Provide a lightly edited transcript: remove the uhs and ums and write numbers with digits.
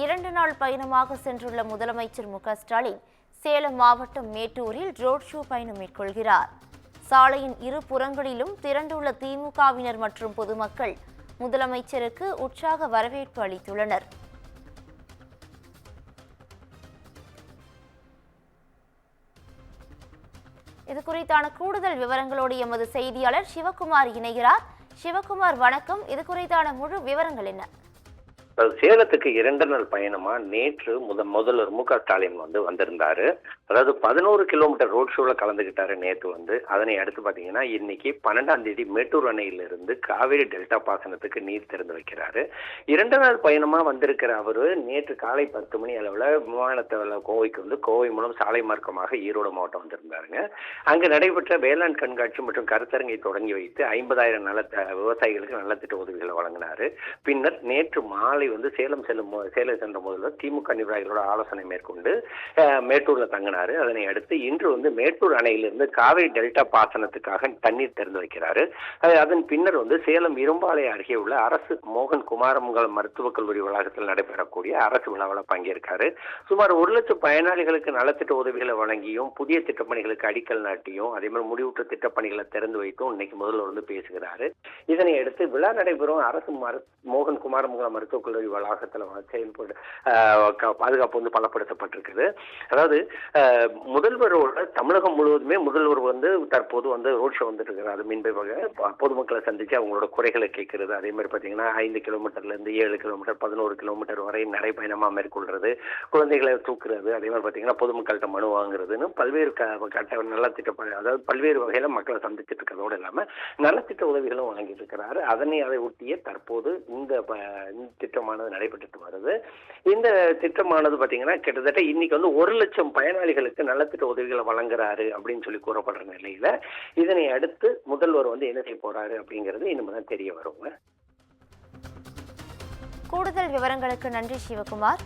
2 நாள் பயணமாக சென்றுள்ள முதலமைச்சர் மு.க.ஸ்டாலின் சேலம் மாவட்டம் மேட்டூரில் ரோட் ஷோ பயணம் மேற்கொள்கிறார். சாலையின் இரு புறங்களிலும் திரண்டுள்ள திமுகவினர் மற்றும் பொதுமக்கள் முதலமைச்சருக்கு உற்சாக வரவேற்பு அளித்துள்ளனர். இது குறித்தான கூடுதல் விவரங்களோடு எமது செய்தியாளர் சிவகுமார் இணைகிறார். சிவகுமார், வணக்கம். இது குறித்தான முழு விவரங்கள் என்ன? சேலத்துக்கு 2 நாள் பயணமா நேற்று முதல்வர் மு.க.ஸ்டாலின் வந்திருந்தாரு. அதாவது 11 கிலோமீட்டர் ரோட் ஷோல கலந்துகிட்டாரு நேற்று. அதனை அடுத்து பாத்தீங்கன்னா இன்னைக்கு 12ஆம் தேதி மேட்டூர் அணையிலிருந்து காவிரி டெல்டா பாசனத்துக்கு நீர் திறந்து வைக்கிறாரு. 2 நாள் பயணமா வந்திருக்கிற அவரு நேற்று காலை 10 மணி அளவுல விமானத்தை கோவைக்கு கோவை மூலம் சாலை மார்க்கமாக ஈரோடு மாவட்டம் வந்திருந்தாருங்க. அங்கு நடைபெற்ற வேளாண் கண்காட்சி மற்றும் கருத்தரங்கை தொடங்கி வைத்து 50,000 விவசாயிகளுக்கு நலத்திட்ட உதவிகளை வழங்கினாரு. பின்னர் நேற்று மாலை சேலம் சென்ற முதல்வர் திமுக நிர்வாகிகளோட ஆலோசனை மேற்கொண்டு மேட்டூர்ல தங்கினாரு. அதனை அடுத்து இன்று மேட்டூர் அணையிலிருந்து காவிரி டெல்டா பாசனத்துக்காக தண்ணீர் திறந்து வைக்கிறாரு. அதன் பின்னர் சேலம் இரும்பாலை அருகே உள்ள அரசு மோகன் குமாரமங்கலம் மருத்துவக் கல்லூரி வளாகத்தில் நடைபெறக்கூடிய அரசு விழாவில் பங்கேற்காரு. சுமார் 1 லட்சம் பயனாளிகளுக்கு நலத்திட்ட உதவிகளை வழங்கியும் புதிய திட்டப்பணிகளுக்கு அடிக்கல் நாட்டியும் அதே மாதிரி முடிவுற்ற திட்டப்பணிகளை திறந்து வைத்தும் இன்னைக்கு முதல்வர் பேசுகிறாரு. இதனை அடுத்து விழா நடைபெறும் அரசு மோகன் குமாரமங்கலம் மருத்துவக் கல்லூரி வளாகத்தில் செயல்படு பாதுகாப்பு பலப்படுத்தப்பட்டிருக்குது. அதாவது முதல்வரோட தமிழகம் முழுவதுமே முதல்வர் தற்போது ரோட் ஷோ வந்துட்டு இருக்கிறாரு. மின்பை பொதுமக்களை சந்திச்சு அவங்களோட குறைகளை கேட்கறது, அதே மாதிரி பாத்தீங்கன்னா 5 கிலோமீட்டர்ல இருந்து 7 கிலோமீட்டர் 11 கிலோமீட்டர் வரை நடைபயணமா மேற்கொள்றது, குழந்தைகளை தூக்குறது, அதே மாதிரி பாத்தீங்கன்னா பொதுமக்கள்கிட்ட மனு வாங்குறதுன்னு பல்வேறு நலத்திட்ட அதாவது பல்வேறு வகையில மக்களை சந்திச்சுட்டு இருக்கிறதோடு இல்லாம நலத்திட்ட உதவிகளும் வழங்கிட்டு இருக்கிறாரு. அதை ஒட்டிய தற்போது இந்த திட்டமானது நடைபெற்று வருது. இந்த திட்டமானது பாத்தீங்கன்னா கிட்டத்தட்ட இன்னைக்கு 1 லட்சம் பயனாளிகளுக்கு நலத்திட்ட உதவிகளை வழங்குறாரு அப்படின்னு சொல்லி கூறப்படுற நிலையில இதனை அடுத்து முதல்வர் என்ன செய்ய போறாரு அப்படிங்கிறது இனிமேதான் தெரிய வருங்க. கூடுதல் விவரங்களுக்கு நன்றி சிவகுமார்.